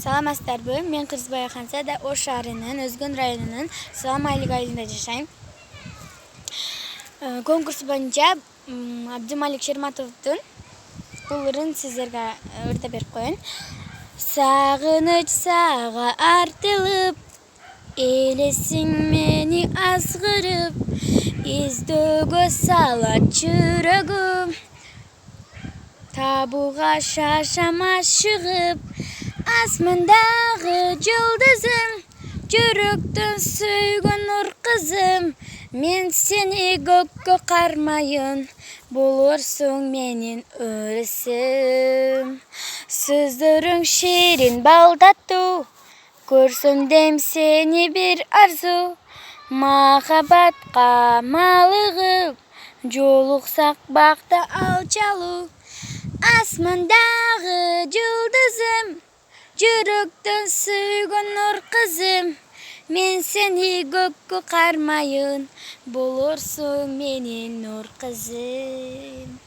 Саламатсыздарбы? Мен Кыргызбай Хансада Ош шаарынын Өзгөн районунун Салам Айлык айылында жашайм. Конкурс боюнча Абдымалик Шерматовдун уулурун сиздерге ырдап берип коеюн. Сагыныч сага артылып, элесиң мени азгырып, издөөгө салат жүрөгүм. Табууга шашам ашыгып, асмандагы жулдузум, жүрөктөн сүйгөн нур кызым. Мен сени көккө кармайын, болорсуң менин өрүсүм. Сөздөрүң ширин бал таттуу, көрсөм дейм сени бир арзу. Махабатка малыгып, жолуксак бакта алчалуу. Асмандагы жулдузум, жүрөктөн сүйгөн нур кызым. Мен сени көккө кармайын, болорсуң менин нур кызым.